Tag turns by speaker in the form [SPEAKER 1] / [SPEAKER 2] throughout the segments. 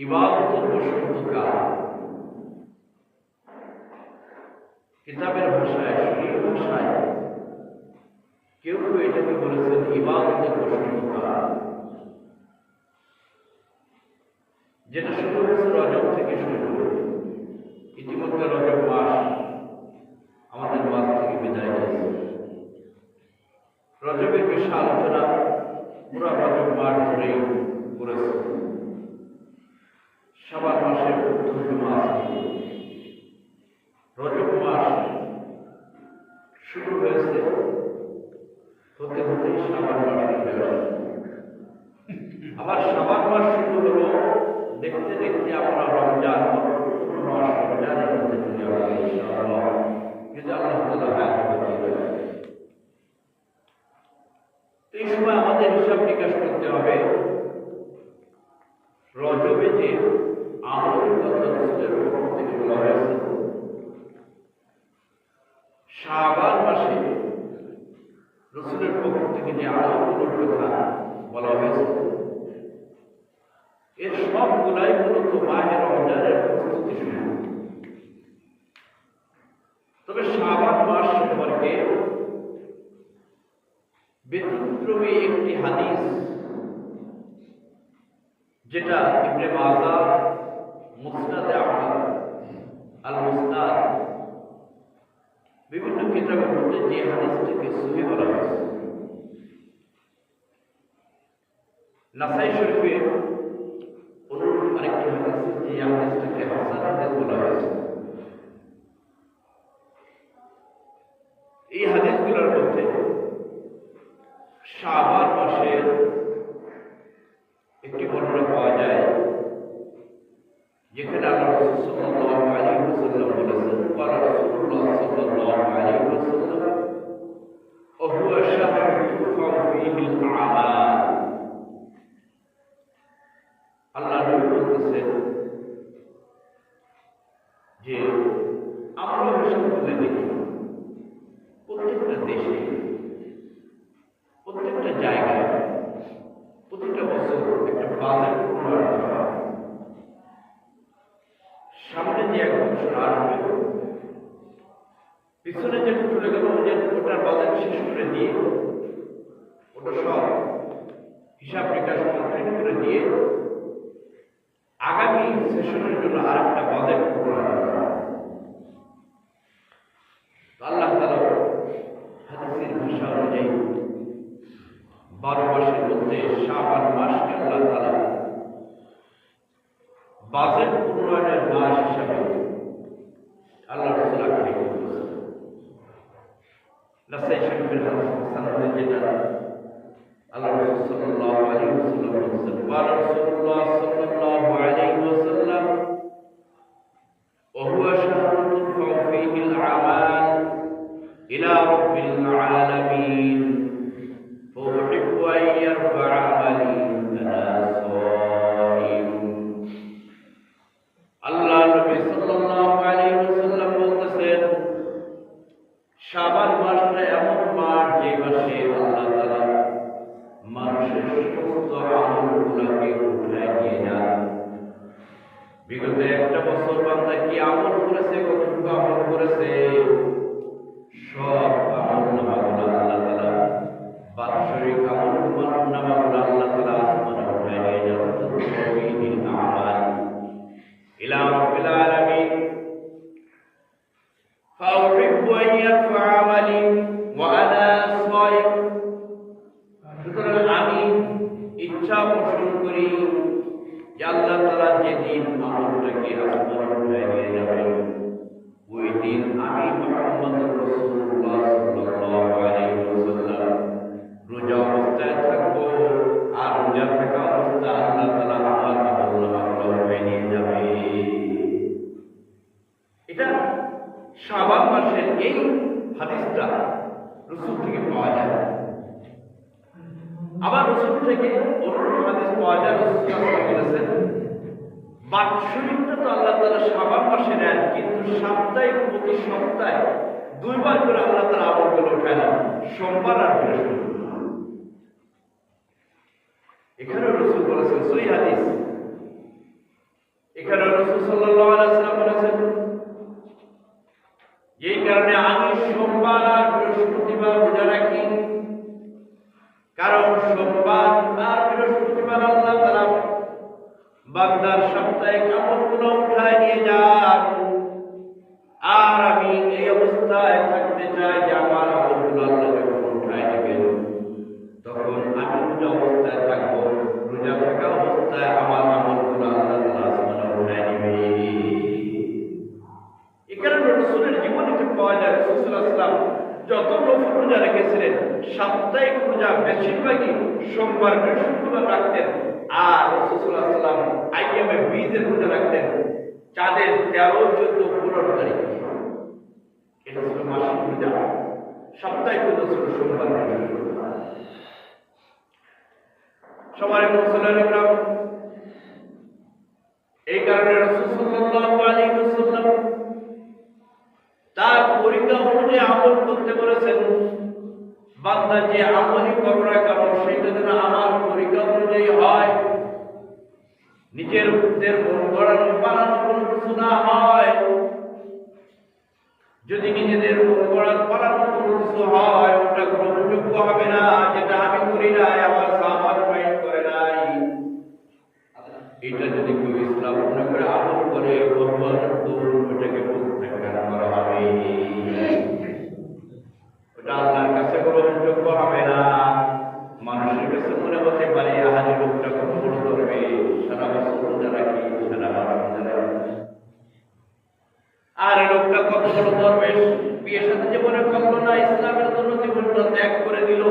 [SPEAKER 1] ইবাদতের বসন্তকাল। কিতাবের ভাষায়, শরীর ভাষায় কেউ কেউ এটাকে বলেছেন ইবাদতের বসন্তকাল, যেটা শুরু হয়েছে রজব থেকে শুরু। ইতিমধ্যে রজব মাস আমাদের মাস থেকে বিদায় হয়েছে। রজবের বেশি আলোচনা পুরা রজব মাস ধরেই করেছে। শাবান মাসের প্রথম মাস রজব মাস শুরু হয়েছে, হতে হতেই শাবান মাস হয়ে আসে। আবার শাবান মাস শুরু হলো, দেখতে দেখতে আমরা রমজান মাস, রমজানের মধ্যে চলে আসবে ইনশাআল্লাহ। কিন্তু আল্লাহ তাআলা এই সময় আমাদের হিসাব নিকাশ করতে হবে। রজবে যে আমলের কথা রাসূলের পক্ষ থেকে বলা হয়েছে, শাবান মাসে রাসূলের পক্ষ থেকে যে আমলগুলোর কথা বলা হয়েছে, এর সবগুলাই মূলত মাহে রমজানের প্রস্তুতি শুরু। তবে শাবান মাস সম্পর্কে ব্যতিক্রমী একটি হাদিস, যেটা ইবনে মাজাহ মুসনাদে আহমদ, আল মুসনাদ, বিভিন্ন কিতাবের মধ্যে যে হাদিসটিকে সহিহ বলা হয়েছে। নাসাই শরীফে অনুরূপ আরেকটি হাদিস, যে হাদিসটাকে হাসান হাদিস বলা হয়েছে। এই হাদিসগুলোর মধ্যে শাবান মাসের একটি বর্ণনা পাওয়া যায়, যেখানে আল্লাহ রাসূল সাল্লাল্লাহু আলাইহি ওয়াসাল্লাম বলেছেন, ক্বালা রাসূলুল্লাহ সাল্লাল্লাহু আলাইহি ওয়াসাল্লাম ওয়া হুয়া শাহরুন তুরফাউ ফীহি আল-আমাল। আল্লাহ নবী বলতেছেন যে আমরা হিসাব করলে দেখি প্রত্যেকটা দেশে, প্রত্যেকটা জায়গায়, প্রতিটা বছর একটা বাজেট প্রণয়ন করা হয়। সামনে যে এক বছর আসবে, পিছনে যেটা চলে গেল, ওটার বাজেট শেষ করে দিয়ে, ওটা সব হিসাব নিকাশ কমপ্লিট করে দিয়ে আগামী সেশনের জন্য আরেকটা বাজেট প্রণয়ন করা হয়। আল্লাহ তাআলা হাদিসের ভাষা অনুযায়ী 12 মাসের মধ্যে শাবান মাসকে আল্লাহ তাআলা বাজেট উন্নয়নের মাস হিসাবে আল্লাহ রাসূল আখ্যায়িত করেছেন। নাসাই শরীফের হাদিস হাসান, যেটা আল্লাহ রাসূল সাল্লাল্লাহু আলাইহি ওয়াসাল্লাম বলেছেন, ক্বালা রাসূলুল্লাহ সাল্লাল্লাহু আলাইহি ওয়াসাল্লাম ওয়া হুয়া শাহরুন তুরফাউ ফীহি আল-আমাল ইলা রাব্বিল আলামিন فأحب أن يرفع عملي أنا صائم। আল্লাহ নবী সাল্লাল্লাহু আলাইহি ওয়াসাল্লাম বলতেছেন, শাবান মাসটা এমন মাস যে মাসে আল্লাহ তাআলা মানুষের সমস্ত আমলগুলোকে উঠায় নিয়ে যান। বিগত একটা বছর বান্দা কি আমল করেছে, কতটুকু আমল করেছে, সব আমলনামাগুলো আল্লাহ তাআলা, বাৎসরিক আমলনামাগুলো আল্লাহ তাআলা আসমানে উঠায় নিয়ে যান। তাওহীদুল আমাল ইলা রাব্বিল আলামিন ফাউহিব্বু আন ইয়ারফা আমালি ওয়া আনা সাইম। সুতরাং আমি ইচ্ছা পোষণ করি যে আল্লাহ তাআলা যেদিন আমলটাকে আসমানে উঠায় নিয়ে যাবেন, ওই দিন আমি মুহাম্মদুর রাসূলুল্লাহ সাল্লাল্লাহু আলাইহি ওয়াসাল্লাম রোজা অবস্থায় থাকবো, আর রোজা থাকা অবস্থায় আল্লাহ তাআলা আমার আমলনামাগুলো উঠায় নিয়ে যাবে। এটা শাবান মাসের এই হাদিসটা রাসূল থেকে পাওয়া যায়। আবার রাসূল থেকে অন্য হাদিস পাওয়া যায়, রাসূল বলেছেন, বাৎসরিকটা তো আল্লাহ তাআলা শাবান মাসে নেন, কিন্তু সাপ্তাহিক, প্রতি সপ্তাহে 2 বার করে আল্লাহ তাআলা আমলগুলো উঠায় নেন, সোমবার আর বৃহস্পতিবার। এখানে রাসূল বলেছেন, সহিহ হাদিস, বান্দার সাপ্তাহিক আমলগুলো উঠায় নিয়ে যান, আর আমি এই অবস্থায় থাকতে চাই যে আমার আমলগুলো আল্লাহ যখন উঠায় নেবেন তখন আমি রোজা অবস্থায় থাকবো, রোজা থাকা অবস্থায় আমার আমলগুলো আল্লাহ উঠায় নেবে। এই কারণে রাসূলের জীবনীতে পাওয়া যায় রাসূল সাল্লাল্লাহু আলাইহি ওয়াসাল্লাম যত নফল রোজা রেখেছিলেন সাপ্তাহিক রোজা বেশিরভাগই সোমবার বৃহস্পতিবার রাখতেন, আর রাসূল সাল্লাল্লাহু আলাইহি ওয়াসাল্লাম আইয়ামে বীজের রোজা রাখতেন চাঁদের 13, 14, 15 তারিখ। এটা ছিল মাসিক রোজা, সাপ্তাহিক রোজা ছিল সোমবার বৃহস্পতিবার। সবাই মুসলমান ইকরাম, এই কারণে রাসূল সাল্লাল্লাহু আলাইহি ওয়াসাল্লাম তার পরীক্ষা অনুযায়ী আমল করতে বলেছেন। বান্দা যে আমলই করো না কেন সেটা যেন আমার পরীক্ষা অনুযায়ী হয়, নিজের বুদ্ধির মন গড়ানো বানানো কোনো কিছু না হয়। যদি নিজেদের মন গড়ানো বানানো কোনো কিছু হয় ওটা গ্রহণযোগ্য হবে না। যেটা আমি করি নাই, আমার সাহাবাত মাইন্ড করে নাই, এটা যদি কেউ ইসলাম মনে করে আমল করে ওটাকে প্রত্যাখ্যান করা হবে, ওটা আল্লাহর কাছে গ্রহণযোগ্য হবে না। মানুষের কাছে মনে হতে পারে আহারে লোকটা কত বড় করবে, সারা বছর রোজা রাখি, সারা মাস রোজা রাখি, আর লোকটা কত বড় দরবেশ, বিয়ের সাথে জীবনে করলো না, ইসলামের জন্য জীবনটা ত্যাগ করে দিল,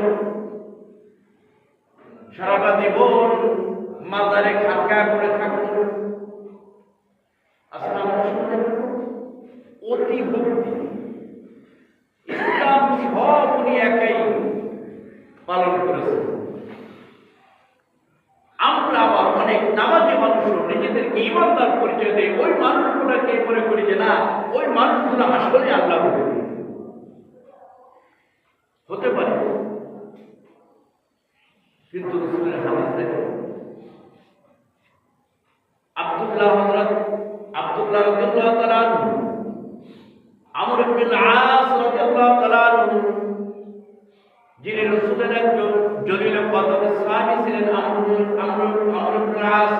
[SPEAKER 1] সারাটা জীবন মাজারে খাটকা করে থাকলো। আসলে আমরা শুনে অতি ভক্তি ইসলাম সব উনি একাই পালন করেছে। আমরা আবার অনেক নামাজি মানুষ নিজেদেরকে ইমানদার পরিচয় দেয়, ওই মানুষগুলোকে মনে করি যে না ওই মানুষগুলো আসলে আল্লাহ হতে পারে, কিন্তু রাসূলের হাদিস দেখো, আব্দুল্লাহ রাদিয়াল্লাহু তাআলা আনহু, আমর ইবনে আস রাদিয়াল্লাহু তাআলা আনহু, যিনি রাসূলের একজন জলিল কদর সাহাবী ছিলেন, আমর ইবনে আস।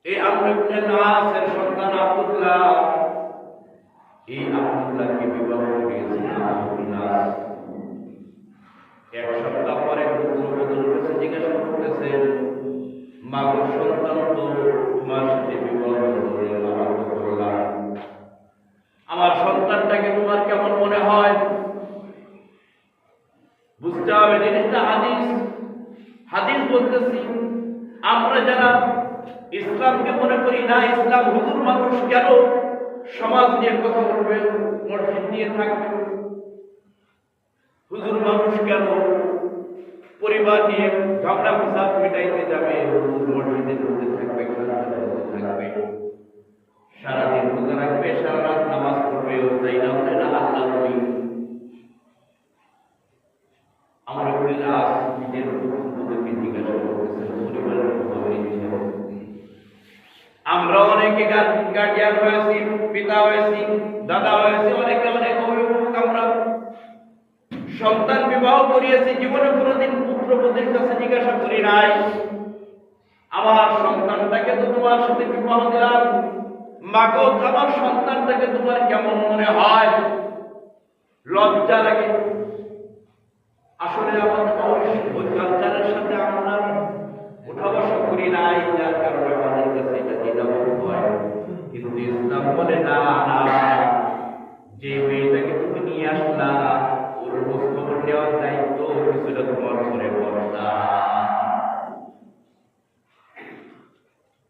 [SPEAKER 1] এই আমর ইবনে আসের সন্তান আব্দুল্লাহ, এই আব্দুল্লাহকে বিবাহ করিয়েছিলেন আমর ইবনে আস। এক সপ্তাহ পরে পুত্রবধূর কাছে জিজ্ঞাসা করতেছেন, মা গো সন্তান তো তোমার সাথে বিবাহ করলাম, আমার সন্তানটাকে তোমার কেমন মনে হয়? বুঝতে হবে জিনিসটা হাদিস বলতেছি। আমরা যারা ইসলামকে মনে করি না ইসলাম হুজুর মানুষ, কেন সমাজ নিয়ে কথা বলবে, মসজিদ নিয়ে থাকবে, হুজুর মানুষ কেন পরিবার নিয়ে ঝগড়া ফসাদ মেটাইতে যাবে, হুজুর মসজিদের মধ্যে থাকবে, থাকবে, সারাদিন রোজা রাখবে, সারা রাত নামাজ পড়বে, তাই না বলে না আল্লাহ নবী। আমরা বলি না নিজের বন্ধুদেরকে জিজ্ঞাসা করতেছেন, পরিবারের আমরা অনেকে গার্জিয়ান হয়েছি, পিতা হয়েছি, দাদা হয়েছি, অনেকে অনেক অভিভাবক। আমরা সন্তান বিবাহ করিয়েছি, জীবনে কোনোদিন পুত্রবধূর কাছে জিজ্ঞাসা করি নাই আমার সন্তানটাকে তো তোমার সাথে বিবাহ দিলাম, মাগো আমার সন্তানটাকে তোমার কেমন মনে হয়? লজ্জা লাগে। আসলে আমাদের ওই কালচারের সাথে আমরা উঠা বসা করি নাই, যার কারণে আমাদের কাছে এটা দ্বিধাবোধ হয়। কিন্তু ইসলাম বলে না, না, যে মেয়েটাকে তুমি নিয়ে আসলা ওর খোঁজ খবর নেওয়ার দায়িত্ব কিছুটা তোমার ঘরে বর্তা।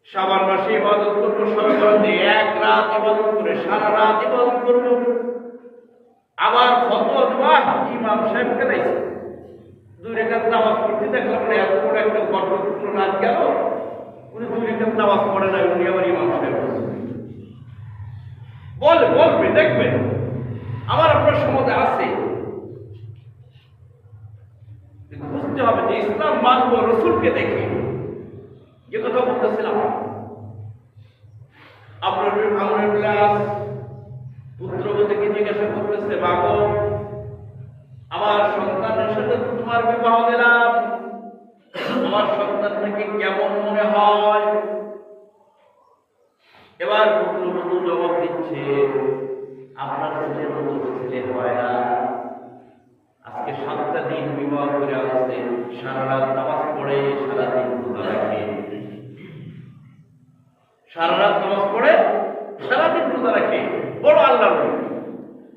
[SPEAKER 1] শাবান মাসে ইবাদত করবো, সবে এক রাত ইবাদত করে সারা রাত ইবাদত করবো, আবার ফতোয়া দেওয়া ইমাম সাহেব কেনাইছে 2 রাকাত নামাজ পড়তে দেখলাম না, এত বড় একটা গঠনপূর্ণ রাত গেল, উনি 2 রাকাত নামাজ পড়ে না, উনি আবার ইমাম সাহেব বলবে দেখবেন আমার আপনার সমাজে আছে। কিন্তু বুঝতে হবে যে ইসলাম মানব রসুলকে দেখে। যে কথা বলতেছিলাম, পুত্রবধূকে জিজ্ঞাসা করতেছে, মাগো আমার সন্তানের সাথে তোমার বিবাহ দিলাম, আমার সন্তানটাকে কেমন মনে করে আসছে, সারা রাত নামাজ পড়ে সারাদিন রোজা রাখে। সারা রাত নামাজ পড়ে সারাদিন রোজা রাখে, বড় আল্লাহ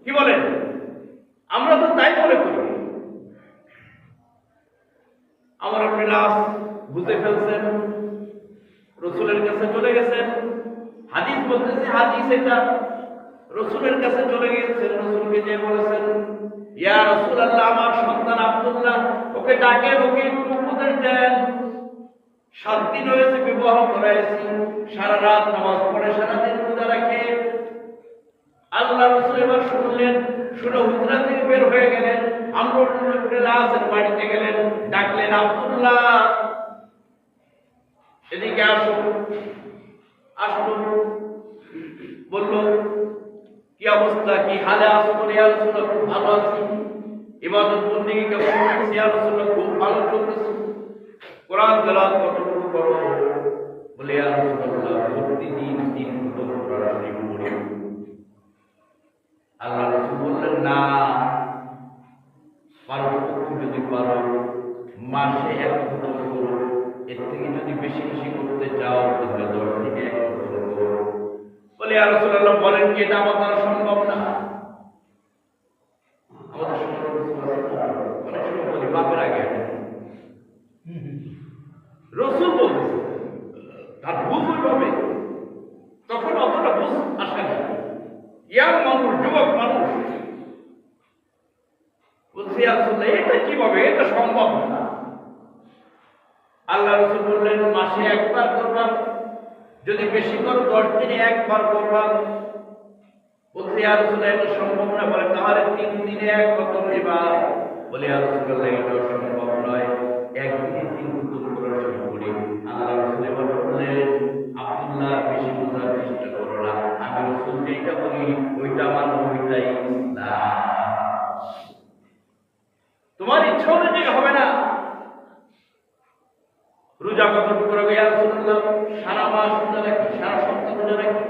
[SPEAKER 1] কি বলেন? আমরা তো তাই মনে করি। আমার ক্লাস বুঝে ফেলছেন, রসুলের কাছে চলে গেছেন, হাদিস বলতেছে, হাদিস এটা রসুলের কাছে চলে গিয়েছেন, রসুলকে যে বলেছেন, ইয়া রাসূলুল্লাহ, আমার সন্তান আব্দুল্লাহ, ওকে ডাকেন, ওকে একটু উপদেশ দেন। 7 দিন হয়েছে বিবাহ করাইছি, সারা রাত নামাজ পড়ে সারাদিন রোজা রাখে। আল্লাহ রাসূল এবার শুনলেন, শুনে হুজরা থেকে বের হয়ে গেলেন, আমরুল ইবনে আসের বাড়িতে গেলেন, ডাকলেন, আব্দুল্লাহ এদিকে আসো। আসলো, বলল, কি অবস্থা, কি হালে আছো? বলে, ইয়া রাসূলুল্লাহ, খুব ভালো আছি। ইবাদত বন্দেগী কেমন চলছে? ইয়া রাসূলুল্লাহ, খুব ভালো চলতেছে। কোরআন তেলাওয়াত কতটুকু করো? বলে, ইয়া রাসূলুল্লাহ, প্রতিদিন 3 খতম কোরআন শরীফ পড়ি। আল্লাহ রাসূল বললেন, না, পারো, যদি পারো মাসে 1 খতম করো। এর থেকে যদি বেশি বেশি করতে চাও তাহলে 10 থেকে 1 খতম করো। বলে, ইয়া রাসূলুল্লাহ, বলেন কি এটা আমার দ্বারা সম্ভব না? আমাদের সম্ভব অনেক সময় বলি বাপের আগে রসুল বলতেছে, তার বুঝ হবে, তখন অতটা বুঝ আসে না। ইয়াং মানুষ, যুবক মানুষ বলছে, আসলে এটা কিভাবে, এটা সম্ভব না। আল্লাহ রাসূল বললেন, মাসে 1 বার করবা, যদি বেশি করো 10 দিনে 1 বার করবা। বলছে, ইয়া রাসূলুল্লাহ, এটা সম্ভব না। বলে, তাহলে 3 দিনে 1 খতম দিবা। বলে, ইয়া রাসূলুল্লাহ, এটা সম্ভব নয়, 1 দিনে 3 খতম করা শুরু করি। আল্লাহ রাসূল এবার বললেন, আব্দুল্লাহ, বেশি বোঝার চেষ্টা করো না, আমি রাসূল যেটা বলি ওইটা মানো, ওইটাই ইসলাম। তোমার ইচ্ছা অনুযায়ী হবে না। রোজা কতটুকু করবে? ইয়া রাসূলুল্লাহ, সারা মাস রোজা রাখি, সারা সপ্তাহ রোজা রাখি।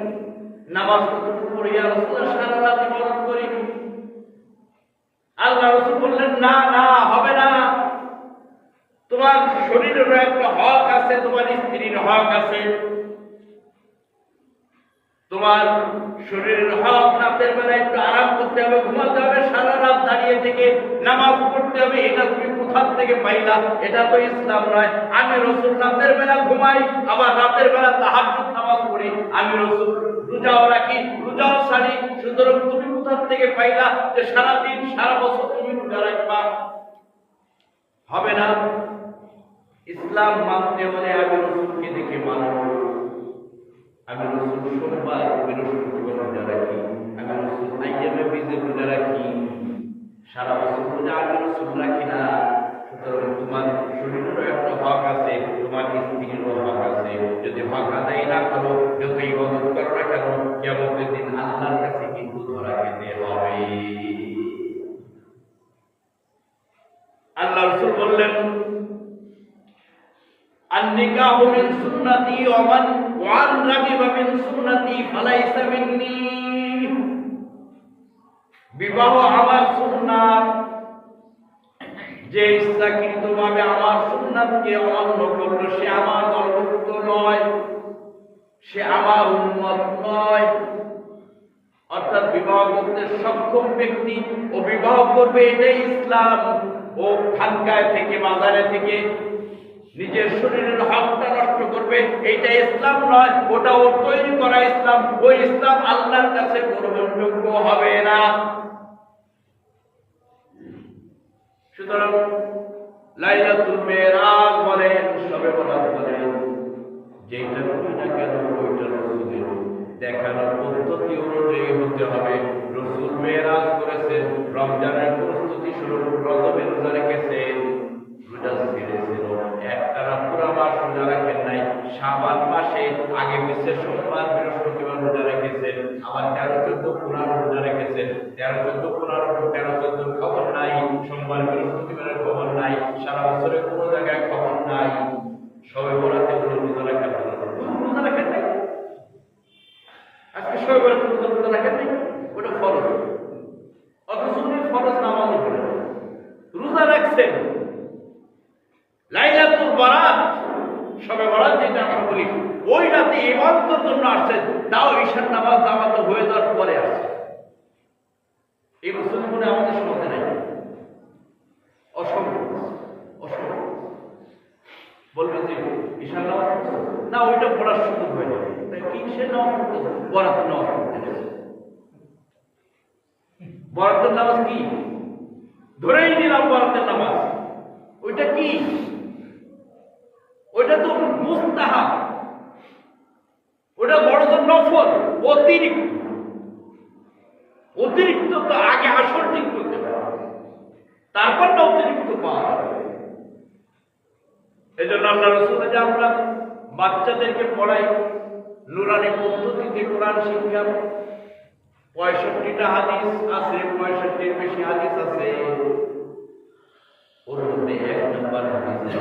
[SPEAKER 1] নামাজ কতটুকু পড়ি? ইয়া রাসূলুল্লাহ, সারা রাত ইবাদত করি। আল্লাহ রাসূল বললেন, না না, হবে না। তোমার শরীরের একটা হক আছে, তোমার স্ত্রীর হক আছে। তোমার শরীরের হক, রাতের বেলা একটু আরাম করতে হবে, ঘুমাতে হবে, সারা রাত দাঁড়িয়ে থেকে নামাজ পড়তে হবে। এটা তুমি কোথা থেকে পাইলা? এটা তো ইসলাম নয়। আমি রাসূল রাতের বেলা ঘুমাই, আবার রাতের বেলা তাহাজ্জুদ নামাজ পড়ি। আমি রাসূল রোজাও রাখি, রোজাও ছাড়ি। সুতরাং তুমি কোথা থেকে পাইলা যে সারা দিন সারা বছর তুমি রোজা রাখবা? হবে না। ইসলাম মানতে হলে আমি রাসূলকে দেখে মানব। আমি রাসূল সোমবার, বৃহস্পতিবার রোজা রাখি। আমি রাসূল আইয়ামে বীজে রোজা রাখি। সারা বছর রোজা আমি রাসূল রাখি না। সুতরাং তোমার শরীরেরও একটা হক আছে, তোমার স্ত্রীরও হক আছে। যদি হক আদায় না করো, যত ইবাদত করো না কেন, কিয়ামতের দিন আল্লাহর কাছে কিন্তু ধরা খেতে হবে। আল্লাহ রাসূল বললেন, আন-নিকাহু মিন সুন্নতি ওয়া মান রাগিবা মিন সুন্নতি ফালাইসা মিন্নি। বিবাহ আমার সুন্নাত, যে ইচ্ছাকৃতভাবে আমার সুন্নাতকে অমান্য করল সে আমার দলভুক্ত নয়, সে আমার উম্মত নয়। অর্থাৎ বিবাহ করতে সক্ষম ব্যক্তি ও বিবাহ করবে, এটাই ইসলাম। ও খানকায় থেকে, বাজারে থেকে নিজের শরীরের হকটা নষ্ট করবে, এইটা ইসলাম নয়। ওটা ওর তৈরি করা ইসলাম। ওই ইসলাম আল্লাহর কাছে গ্রহণযোগ্য হবে না। সুতরাং লাইলাতুল মিরাজ বলেন, শবে বরাত বলেন, যেটা করি না কেন ওইটা রাসূলের দেখানো পদ্ধতি অনুযায়ী হতে হবে। রাসূল মিরাজ করেছেন, রমজানের প্রস্তুতি স্বরূপ রজবে রোজা রেখেছেন, রোজা ছেড়েছিল, একটানা পুরো মাস রোজা রাখেন নাই। শাবান মাসে আগে পিছে সোমবার, বৃহস্পতিবার রোজা রেখেছেন, আবার 13-14-15 রোজা রেখেছেন। 13-14-15-13-14 খবর নাই, সোমবার বৃহস্পতিবারের খবর নাই, সারা বছরে কোনো জায়গায় খবর নাই। শবে বরাতে রোজা রাখেন, রোজা রাখেন নাই। আজকে শবে বরাতে রোজা রাখেন নাই, ওটা ফরজ। অথচ উনি ফরজ নামাজও পড়েন, রোজা রাখছেন, ইবাদতের জন্য আসছেন, তাও ঈশার নামাজ জামাত হয়ে যাওয়ার পরে আসছে। এই মুসলমান আমাদের সমাজে নাই, অসম্ভব অসম্ভব। বলবেন যে ঈশার নামাজ না, ওইটা পড়ার সুযোগ হয়ে যাবে, কিসের নামাজ পড়তে, বরাতের নামাজ পড়তে গেছে। বরাতের নামাজ কি? ধরেই নিলাম বরাতের নামাজ, ওইটা কি? ওইটা তো মুস্তাহাব, ওটা বড় নফল, অতিরিক্ত। অতিরিক্ত তো আগে আসর ঠিক করতে পারে, তারপর না অতিরিক্ত পাওয়া যাবে। এই জন্য আল্লাহ রাসূল যে আমরা বাচ্চাদেরকে পড়াই নুরানি পদ্ধতিতে কোরআন শিক্ষা, 65টা হাদিস আছে, 65-এর বেশি হাদিস আছে। ওর মধ্যে 1 নম্বর হাদিস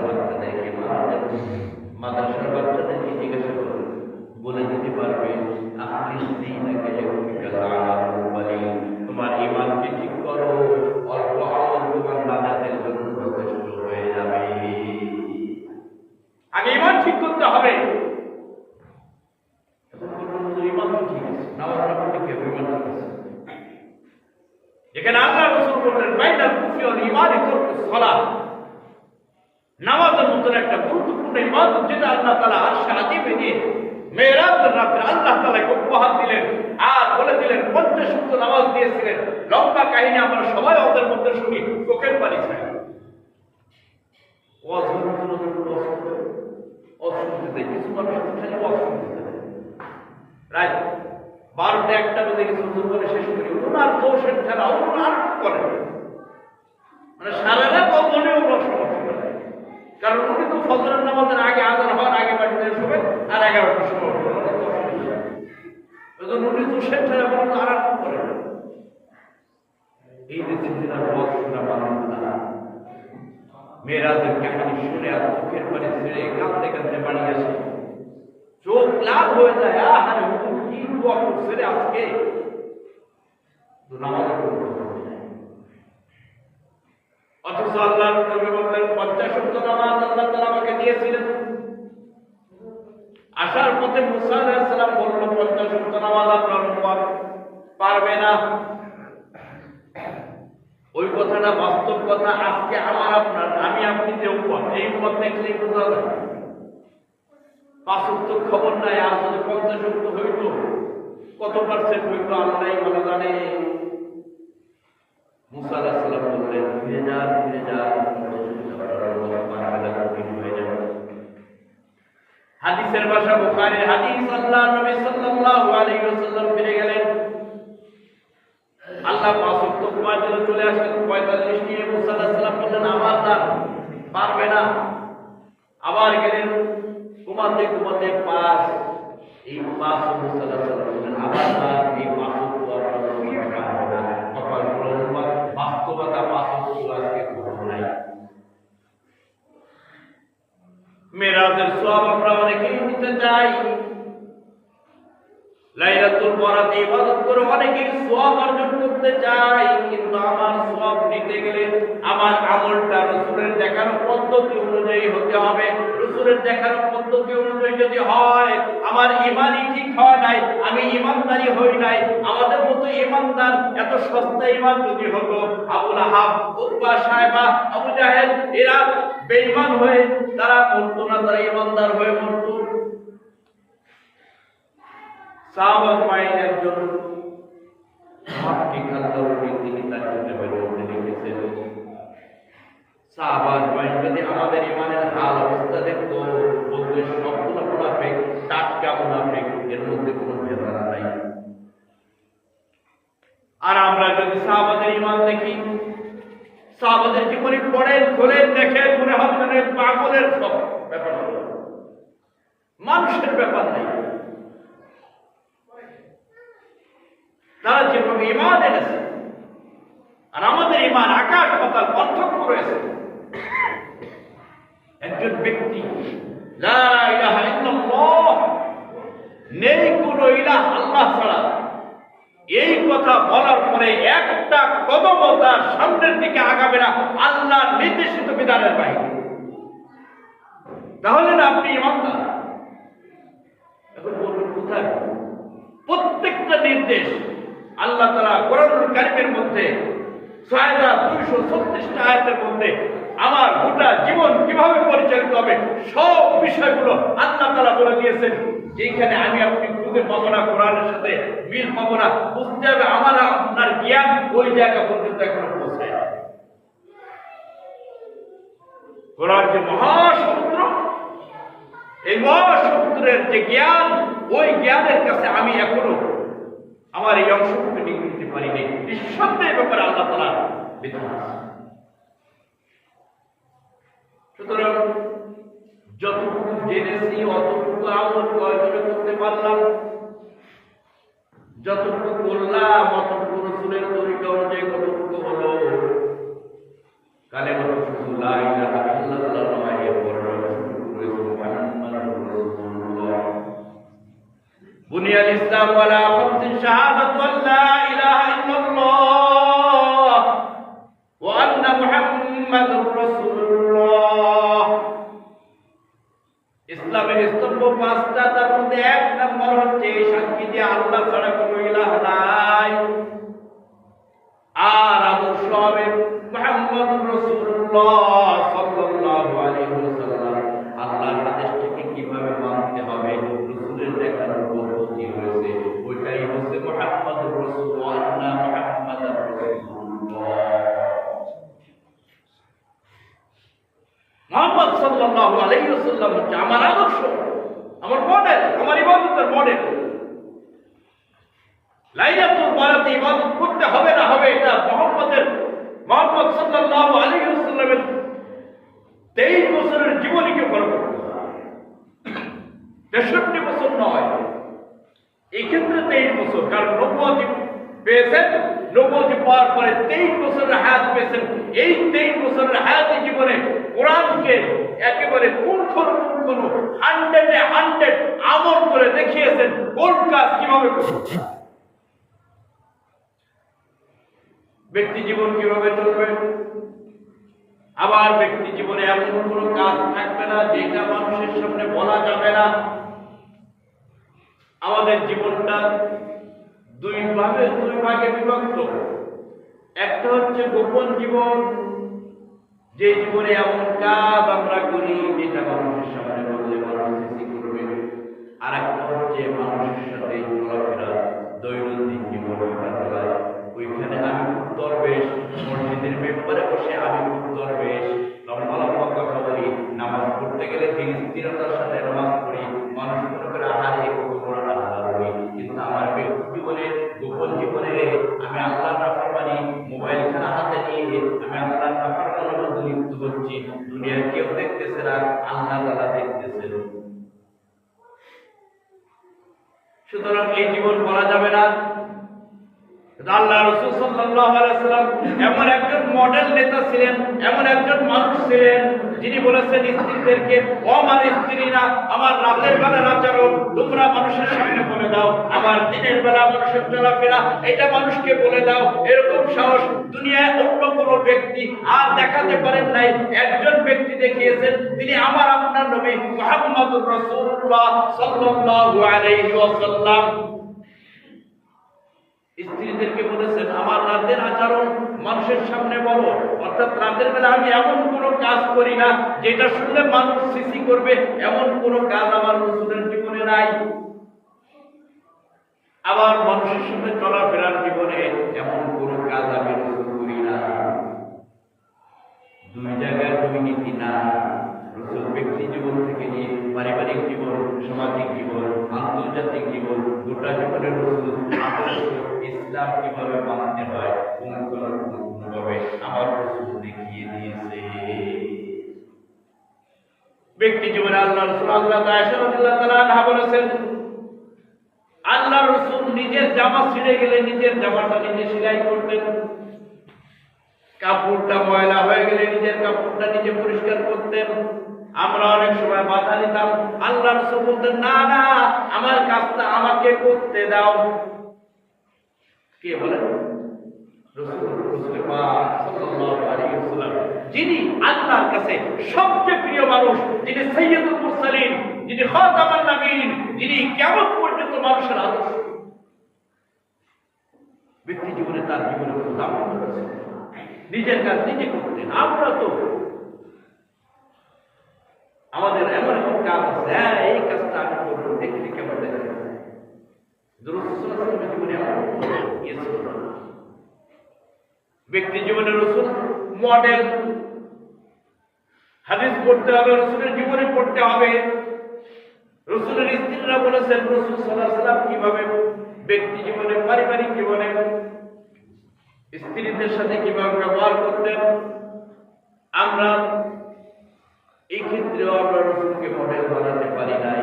[SPEAKER 1] বাচ্চাদেরকে মাদ্রাসার বাচ্চাদেরকে জিজ্ঞাসা করুন, বলে দিতে পারবে তোমার ঈমানকে ঠিক করো, অল্প আমল তোমার নাজাতের জন্য যথেষ্ট হয়ে যাবে। আগে ঈমান ঠিক করতে হবে। যেখানে আল্লাহ রাসূল বললেন বাইনাল কুফরি ওয়াল ঈমান তারকুস সালাত, নামাজের মতো একটা গুরুত্বপূর্ণ ইবাদত যেটা আল্লাহ তাআলা আরশে আজিমে নিয়ে মেরাজের রাতে আল্লাহ তাআলাকে উপহার দিলেন আর বলে দিলেন 50 ওয়াক্ত নামাজ দিয়েছিলেন। লম্বা কাহিনী আমরা সবাই ওদের মধ্যে শুনি, চোখের পানি ছাড়া। অসুবিধা কিছু মানুষ খালি অসুবিধা রাত 12টা 1টা বেজে গেছে, হুজুর বলে শেষ করি, ওনার দোষের খেলা ওনার করে, মানে সারা রাত মনে ওনার সমস্যা নাই। কারণ উনি তো ফজরের নামাজের আগে আজান হওয়ার আগে বাড়িতে শোবেন আর 11টার সময় উনি দোষের খেলা বলুন আরাম করেন। এই যে চিন্তার বক্সটা মানুষ না মেয়েরাজের কাহিনী শুনে আর চোখের পানি ছেড়ে কাঁদতে কাঁদতে বাড়ি আসে, চোখ লাভ হয়ে যায়। আরে কি দোয়া করছে রে আজকে, অথচ আল্লাহ নবী বললেন 50 ওয়াক্ত নামাজ আল্লাহ তাআলা আমাকে দিয়েছিলেন। আসার পথে মুসা আলাইহিস সালাম বলল 50 ওয়াক্ত নামাজ আপনার উম্মত পারবে না। ওই কথাটা বাস্তব কথা। আজকে আমার আপনার, আমি আপনি যে উম্মত, এই উম্মত দেখলেই বোঝা যায় 5 ওয়াক্ত খবর নাই। আর যদি 50 ওয়াক্ত হইতো কত পার্সেন্ট হইতো আল্লাহই ভালো জানে। মুসা আলাইহিস সালাম বললেন ধীরে যা ধীরে যা, হাদিসের ভাষা বুখারীর হাদিস। আল্লাহ নবী সাল্লাল্লাহু আলাইহি ওয়াসাল্লাম ফিরে গেলেন, আল্লাহ 5 ওয়াক্ত নামাজ চলে আসলেন। 45 নিয়ে মুসা আলাইহিস সালাম বললেন আমার দান পারবে না। আবার গেলেন, ঘুমাতে ঘুমাতে 5, এই 5 মুসা আলাইহিস সালাম বললেন আবার দান, এই 5 বাস্তবতা 5 আজকে খবর নাই। মেরাজের সওয়াব আমরা অনেকেই নিতে চাই, লাইলাতুল বরাতে ইবাদত করে অনেকেই সওয়াব অর্জন করতে চাই, কিন্তু আমার সওয়াব নিতে গেলে আমার আমলটা রাসূলের দেখানো পদ্ধতি অনুযায়ী হতে হবে। রাসূলের দেখানো পদ্ধতি অনুযায়ী যদি হয়, আমার ঈমানই ঠিক হয় নাই, আমি ঈমানদারি হই নাই। আমাদের মতো ঈমানদার এত সস্তা ঈমান যদি হতো, আবু লাহাব, উতবা, সায়বা, আবু জাহেল এরা বেঈমান হয়ে তারা মরতো না, তারা ঈমানদার হয়ে মরতো। সাহাবা মাইন একজন মুহাক্কিক আল-দারুনি তিনি তার কিতাবের মধ্যে লিখেছেন, সাহাবা মাইন যদি আমাদের ঈমানের হাল অবস্থা দেখতো বলতে সবগুলো মুনাফিক, টাটকা মুনাফিক, এর মধ্যে কোনো ভেদাভেদ নাই। আর আমরা যদি সাহাবাদের ঈমান দেখি, সাহাবাদের জীবনে পড়েন খোলেন দেখেন, মনে হবে যেন পাগলের সব ব্যাপার, মানুষের ব্যাপার নেই। তারা যেভাবে ঈমান এনেছে আর আমাদের ঈমান আকাশ পাতাল পার্থক্য রয়েছে। একজন ব্যক্তি লা ইলাহা ইল্লাল্লাহ, নেই কোনো ইলাহ আল্লাহ ছাড়া, এই কথা বলার পরে একটা কদম তার সামনের দিকে আগাবে না আল্লাহর নির্দেশিত বিধানের বাইরে, তাহলে না আপনি ঈমানদার। প্রত্যেকটা নির্দেশ আল্লাহ তাআলা কোরআনুল কারীমের মধ্যে ৬২৩৬ আয়াতের মধ্যে আমার গোটা জীবন কিভাবে পরিচালিত হবে সব বিষয়গুলো আল্লাহ তাআলা বলে দিয়েছেন। যেখানে আমি আপনি খুঁজে পাবো না, কোরআনের সাথে মিল পাবো না, বুঝতে হবে আমার আপনার জ্ঞান ওই জায়গা পর্যন্ত এখনো পৌঁছায় না। কোরআন যে মহাসমুদ্র, এই মহাসমুদ্রের যে জ্ঞান, ওই জ্ঞানের কাছে আমি এখনো আমার এই অংশটুকু নিয়ে নিতে পারিনি। নিঃসন্দেহে ব্যাপারে আল্লাহ তাআলা বিধান। সুতরাং যতটুকু জেনেছি অতটুকু আমল কয়জনে করতে পারলাম, যতটুকু করলাম অতটুকু রাসূলের তরিকা অনুযায়ী কতটুকু হলো। কালেমা শুধু লা ইলাহা ইল্লাল্লাহ নয়, এরপর মুহাম্মাদুর রাসূলুল্লাহ। বুনিয়াল ইসলাম ওয়ালা খামসিন শাহাদাতু আল্লা ইলাহা ইল্লাল্লাহ ওয়া আন্না মুহাম্মাদুর রাসূলুল্লাহ। ইসলামের স্তম্ভ পাঁচটা, তার মধ্যে এক নম্বর হচ্ছে সাক্ষী যে আল্লাহ ছাড়া কোনো ইলাহ নাই, আর আদর্শ হবে মুহাম্মাদুর রাসূলুল্লাহ সাল্লাল্লাহু আলাইহি ওয়াসাল্লাম। আল্লাহর আদেশটাকে কিভাবে মানতে হবে, রাসূলের দেখানোর পদ্ধতি রয়েছে, ওইটাই হচ্ছে মুহাম্মাদুর রাসূলুল্লাহ, আন্না মুহাম্মাদুর রাসূলুল্লাহ। মুহাম্মদ সাল্লাল্লাহু আলাইহি ওয়াসাল্লাম হচ্ছে আমার আদর্শ, আমার মডেল, আমার ইবাদতের মডেল। লাইলাতুল বারাতে ইবাদত করতে হবে না হবে, এটা মুহাম্মদ সাল্লাল্লাহু আলাইহি ওয়াসাল্লামের 23 বছরের জীবনীকে ফলো করতে হবে, 63 বছর নয়। এই ক্ষেত্রে 23 বছর, কারণ নবুয়ত পেয়েছেন, নবুয়ত পাওয়ার পরে 23 বছরের হায়াত পেয়েছেন। এই 23 বছরের হায়াতে জীবনে কোরআনকে একেবারে পুঙ্খানুপুঙ্খ 100 আমল করে দেখিয়েছেন কোন কাজ কিভাবে করতে, ব্যক্তি জীবন কিভাবে চলবে। আবার ব্যক্তি জীবনে এমন কোনো কাজ থাকবে না যেটা মানুষের সামনে বলা যাবে না। আমাদের জীবনটা দুই ভাগে বিভক্ত। একটা হচ্ছে গোপন জীবন, যে জীবনে এমন কাজ আমরা করি যেটা মানুষের সামনে বললে মানুষ করবে। আর একটা হচ্ছে মানুষের সাথে চলাফেরা, দৈনন্দিন জীবন। ওইখানে আমি দরবেশ, মসজিদের মেম্বারে বসে আমি দরবেশ, লম্বা লম্বা কথা বলি, নামাজ পড়তে গেলে স্থিরতার সাথে নামাজ পড়ি, মানুষ মনে করে আহারে আল্লাহ করি। কিন্তু আমার ব্যক্তি জীবনে, গোপন জীবনে আমি আল্লাহর নাফরমানি, মোবাইল খানা হাতে নিয়ে আমি আল্লাহর নাফরমানির মধ্যে লিপ্ত হচ্ছি। দুনিয়ার কেউ দেখতেছে না, আল্লাহ তাআলা দেখতেছেন। সুতরাং এই জীবন বলা যাবে না। আল্লাহ রাসূল সাল্লাল্লাহু আলাইহি ওয়াসাল্লাম এমন একজন মডেল নেতা ছিলেন, এমন একজন মানুষ ছিলেন যিনি বলেছেন স্ত্রীদেরকে, ও আমার স্ত্রীরা, আমার রাতের বেলার আচরণ তোমরা মানুষের সামনে বলে দাও, আমার দিনের বেলা মানুষের চলাফেরা এটা মানুষকে বলে দাও। এরকম সাহস দুনিয়ায় অন্য কোনো ব্যক্তি আর দেখাতে পারেন নাই। একজন ব্যক্তি দেখিয়েছেন, তিনি আমার আপনার নবী মুহাম্মদুর রাসূলুল্লাহ সাল্লাল্লাহু আলাইহি ওয়াসাল্লাম। স্ত্রীদেরকে বলেছেন, আমার রাতের আচরণ মানুষের সামনে বলো, অর্থাৎ রাতের বেলা আমি এমন কোনো কাজ করি না যেটা শুনলে মানুষ সিসি করবে, এমন কোনো কাজ আমার রাসূলের জীবনে নাই। আবার মানুষের সাথে চলাফেরার জীবনে এমন কোনো কাজ আমি রাসূল করি না। দুই জায়গায় দুই নীতি না। রাসূল ব্যক্তি জীবন থেকে নিয়ে পারিবারিক জীবন, সামাজিক জীবন, আন্তর্জাতিক জীবন, গোটা জীবনের রাসূল আদর্শ ইসলাম কিভাবে মানতে হয় পুঙ্খানুপুঙ্খভাবে আমার রাসূল দেখিয়ে দিয়েছে। ব্যক্তি জীবনে আল্লাহ রাসূল হযরত আয়েশা রাদিয়াল্লাহু তাআলা আনহা বলেছেন, আল্লাহ রাসূল নিজের জামা ছিঁড়ে গেলে নিজের জামাটা নিজে সেলাই করতেন, কাপড়টা ময়লা হয়ে গেলে নিজের কাপড়টা নিজে পরিষ্কার করতেন। আমরা অনেক সময় বাধা দিতাম, আল্লাহ রাসূল বলতেন, না না, আমার কাজটা আমাকে করতে দাও। কে বলেন? রাসূল পাক সাল্লাল্লাহু আলাইহি ওয়াসাল্লাম, যিনি আল্লাহর কাছে সবচেয়ে প্রিয় মানুষ, যিনি সাইয়্যিদুল মুরসালিন, যিনি খাতামুন নবীন, যিনি কিয়ামত পর্যন্ত মানুষের আদর্শ। নিজের কাজ নিজে করতেন। আমরা তো আমাদের এমন এমন কাজ আছে, হ্যাঁ এই কাজটা আমি করবো, দেখতে কেমন দেখা যায়। ব্যক্তি জীবনে রসুল মডেল। হাদিস পড়তে হবে, রসুলের জীবনে পড়তে হবে। রসুলের স্ত্রীরা বলেছেন রসুল সাল্লাল্লাহু আলাইহি ওয়াসাল্লাম কিভাবে ব্যক্তি জীবনে, পারিবারিক জীবনে স্ত্রীদের সাথে কিভাবে ব্যবহার করতেন। আমরা এই ক্ষেত্রেও আমরা রসুলকে মডেল বানাতে পারি নাই।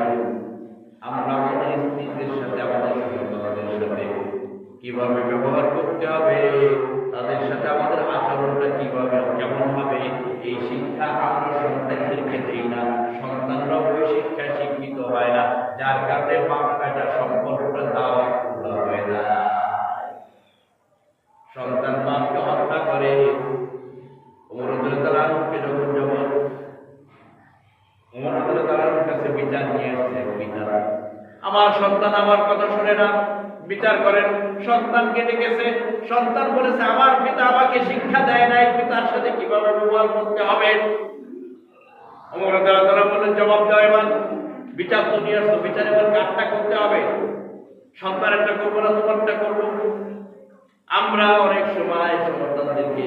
[SPEAKER 1] আমরা আমাদের স্ত্রীদের সাথে, আমাদের সন্তানদের সাথে কিভাবে ব্যবহার করতে হবে, তাদের সাথে আমাদের আচরণটা কিভাবে কেমন হবে, এই শিক্ষা আমরা সন্তানদেরকে দেই না। সন্তানরাও ওই শিক্ষায় শিক্ষিত হয় না, যার কারণে বাপ বেটা সম্পর্কটা দাওয়াত হয়ে যায়। সন্তান বাপকে হত্যা করে। ওমর রাদিয়াল্লাহু আনহুকে যখন ওমর রাদিয়াল্লাহু আনহুর কাছে বিচার নিয়ে আসছে, বিচার, আমার সন্তান আমার কথা শুনে না, বিচার করেন। সন্তানকে ডেকেছে, সন্তান বলেছে আমার পিতা আমাকে শিক্ষা দেয় নাই পিতার সাথে কিভাবে ব্যবহার করতে হবে। ওমর রাদিয়াল্লাহু আনহু বললেন জবাব দাও, এবার বিচার তো নিয়ে আসছো, বিচার এবার কাজটা করতে হবে। সন্তানেরটা করবো না তোমারটা করবো। আমরা অনেক সময় সন্তানদেরকে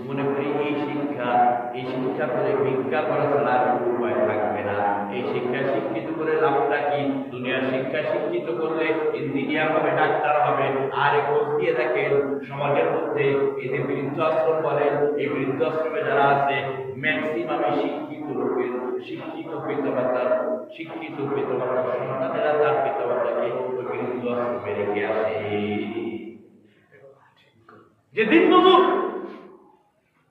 [SPEAKER 1] মনে করি এই শিক্ষা করে ভিক্ষা করা ছাড়া উপায় থাকবে না। এই শিক্ষা শিক্ষিত করে লাভটা কি? দুনিয়ার শিক্ষা শিক্ষিত করলে ইঞ্জিনিয়ার হবে, ডাক্তার হবে। আর খোঁজ দিয়ে দেখেন সমাজের মধ্যে এই যে বৃদ্ধাশ্রম বলেন, এই বৃদ্ধাশ্রমে যারা আছে ম্যাক্সিমামে শিক্ষিত লোকের, শিক্ষিত পিতামাতার সন্তানেরা তার পিতামাতাকে ওই বৃদ্ধাশ্রমে রেখে আসে। যে দিন মজুর,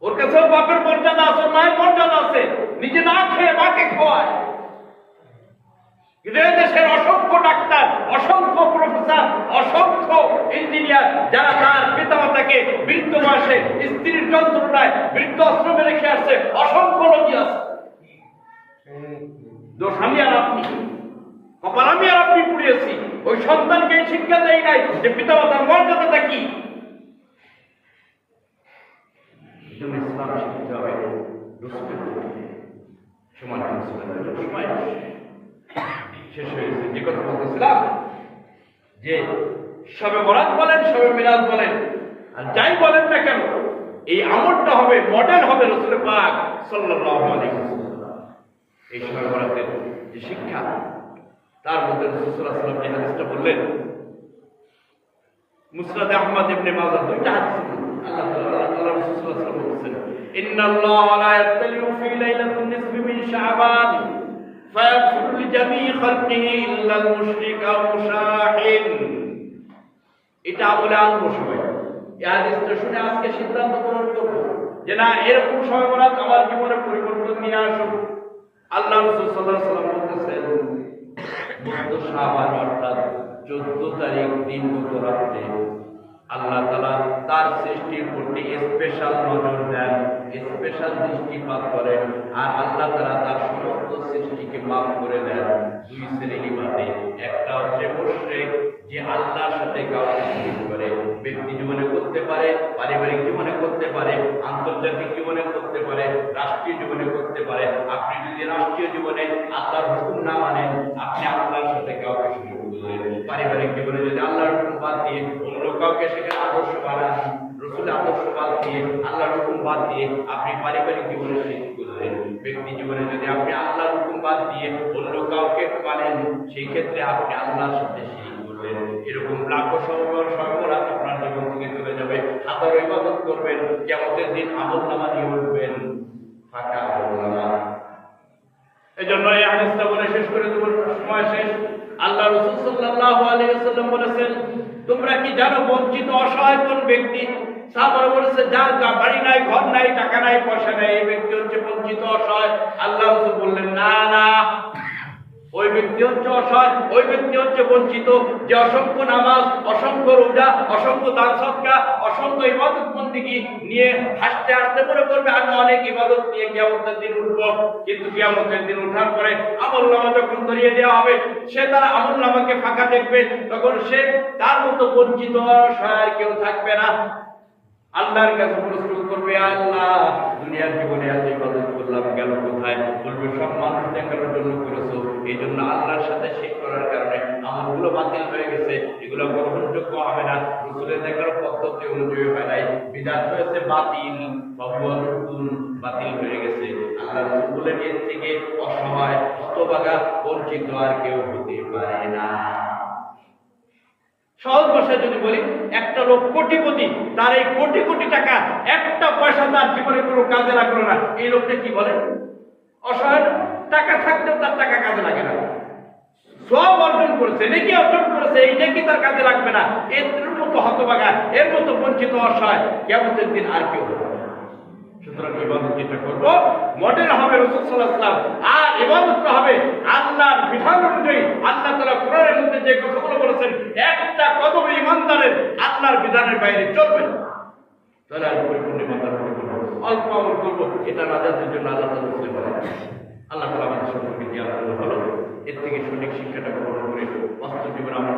[SPEAKER 1] ওর কাছে বাপের মর্যাদা আছে, মায়ের মর্যাদা আছে, নিজে না খেয়ে মাকে খাওয়ায়। কিন্তু দেশের অসংখ্য ডাক্তার, অসংখ্য প্রফেসর, অসংখ্য ইঞ্জিনিয়ার যারা তার পিতামাতাকে বৃদ্ধ বয়সে স্ত্রীর যন্ত্রণায় বৃদ্ধাশ্রমে রেখে আসছে, অসংখ্য লোকই আছে। দোষ আমি আর আপনি, কপাল আমি আর আপনি পুড়িয়েছি। ওই সন্তানকে শিক্ষা দেয় নাই যে পিতামাতার মর্যাদাটা কি। ইসলাম শিখতে হবে সময় শেষ হয়েছে। যে কথা বলতেছিলাম যে শবে বরাত বলেন, শবে মিলাদ বলেন, আর যাই বলেন না কেন, এই আমলটা হবে, মডেল হবে রাসূল পাক সাল্লাল্লাহু আলাইহি ওয়াসাল্লাম। এই শবে বরাতের যে শিক্ষা, তার মধ্যে রাসূল সাল্লাল্লাহু আলাইহি ওয়াসাল্লাম যে হাদিসটা বললেন, মুসনাদ আহমদ ইবনে মাজাহ, দুইটা হাদিস আল্লাহ তাআলা রাসূল সাল্লাল্লাহু আলাইহি ওয়াসাল্লাম বলেছেন, ইন্নাল্লাহা লা ইয়াত্তালিউ ফি লাইলাতিন নিসফি মিন শাবান ফায়াগফিরু লিজামিই খালকিহি ইল্লাল মুশরিক আও মুশাহিন। এটা আমলে আনবো সবাই। এই হাদিসটা শুনে আজকে সিদ্ধান্ত গ্রহণ করবো যে না, এরকম সময় বরাত আমার জীবনে পরিবর্তন নিয়ে আসুক। আল্লাহ রাসূল সাল্লাল্লাহু আলাইহি ওয়াসাল্লাম বলতেছেন, মধ্য শাবান অর্থাৎ 14 তারিখ দিন গত রাতে আল্লাহ তাআলা তার সৃষ্টির প্রতি স্পেশাল নজর দেন, স্পেশাল দৃষ্টিপাত করেন। আর আল্লাহ তাআলা তার সমস্ত সৃষ্টিকে মাফ করে দেন দুই শ্রেণীর মধ্যে। একটা হচ্ছে মুশরিক, যে আল্লাহর সাথে কাউকে শরীক করে, ব্যক্তি জীবনে করতে পারে, পারিবারিক জীবনে করতে পারে, আন্তর্জাতিক জীবনে করতে পারে, রাষ্ট্রীয় জীবনে করতে পারে। আপনি যদি রাষ্ট্রীয় জীবনে আল্লাহর হুকুম না মানেন, আপনি আল্লাহর সাথে কাউকে শরীক করলেন। পারিবারিক জীবনে যদি আল্লাহর হুকুম বাদ দিয়ে অন্য কাউকে সেখানে আদর্শ বানান, রসুলের আদর্শ বাদ দিয়ে, আল্লাহর হুকুম বাদ দিয়ে আপনি পারিবারিক জীবনে শরীক করলেন। ব্যক্তি জীবনে যদি আপনি আল্লাহর হুকুম বাদ দিয়ে অন্য কাউকে মানেন, সেই ক্ষেত্রে আপনি আল্লাহর সাথে শরীক করলেন। এরকম লাখো সর্বরাত আপনার জীবন থেকে চলে যাবে। হাজারো ইবাদত করবেন, কিয়ামতের দিন আমলনামা নিয়ে উঠবেন ফাঁকা আমলনামা। এজন্য এই হাদিসটা বলে শেষ করে দেব, সময় শেষ। আল্লাহ রাসূল সাল্লাল্লাহু আলাইহি ওয়াসাল্লাম বলেছেন, তোমরা কি জানো বঞ্চিত অসহায় কোন ব্যক্তি? সাহাবারা বলেছে, যার বাড়ি নাই, ঘর নাই, টাকা নাই, পয়সা নাই, এই ব্যক্তি হচ্ছে বঞ্চিত অসহায়। আল্লাহ রাসূল বললেন, না না, ওই ব্যক্তি হচ্ছে অসহায়, ওই ব্যক্তি হচ্ছে বঞ্চিত যে অসংখ্য নামাজ, অসংখ্য রোজা, অসংখ্য দান সদকা, অসংখ্য ইবাদত বন্দেগী নিয়ে হাসতে হাসতে মনে করবে আমি অনেক ইবাদত নিয়ে কিয়ামতের দিন উঠবো। কিন্তু কিয়ামতের দিন ওঠার পরে আমলনামা যখন ধরিয়ে দেওয়া হবে, সে তার আমলনামাকে ফাঁকা দেখবে, তখন সে তার মতো বঞ্চিত অসহায় কেউ থাকবে না। আল্লাহর কাছে প্রশ্ন করবে, আল্লাহ দুনিয়ার জীবনে এত ইবাদত করলাম, গেল কোথায়? বলবে সব মানুষ দেখানোর জন্য করেছো, এই জন্য আল্লাহর সাথে শিরক করার কারণে আমলগুলো বাতিল হয়ে গেছে, এগুলো গ্রহণযোগ্য হবে না, রাসূলের দেখার পদ্ধতি অনুযায়ী হয় নাই, বিদআত হয়েছে বাতিল, বাতিল হয়ে গেছে। আল্লাহ রাসূল বলেন এর থেকে অসহায় হতভাগা বঞ্চিত আর কেউ হতে পারে না। সহজ ভাষায় যদি বলি, একটা লোক কোটিপতি, তার এই কোটি কোটি টাকা একটা পয়সা তার জীবনে কোনো কাজে লাগলো না, এই লোকটা কি বলে? অসহায়। টাকা থাকলেও তার টাকা কাজে লাগে না, সব অর্জন করেছে, নেকি অর্জন করেছে, এই নেকি তার কাজে লাগবে না, এর মতো হতভাগা, এর মতো বঞ্চিত অসহায় কিয়ামতের দিন আর কেউ হবে না। সুতরাং ইবাদত যেটা করবো মডেল হবে রাসূল সাল্লাল্লাহু আলাইহি ওয়াসাল্লাম, আর ইবাদতটা হবে আল্লাহর বিধান অনুযায়ী। আল্লাহ তাআলা কোরআনের মধ্যে যে কথাগুলো বলেছেন, একটা কদম ঈমানদারের আল্লাহর বিধানের বাইরে চলবে না। তাহলে আর পরিপূর্ণ ঈমানদার হতে পারবো, অল্প আমল করবো, এটা নাজাতের জন্য আল্লাহ তাআলা বলেন। আল্লাহ তাআলা আমাদের সকলকে দিয়ে আল্লাহ ভালো, এর থেকে সঠিক শিক্ষাটা গ্রহণ করে বাস্তব জীবনে আমরা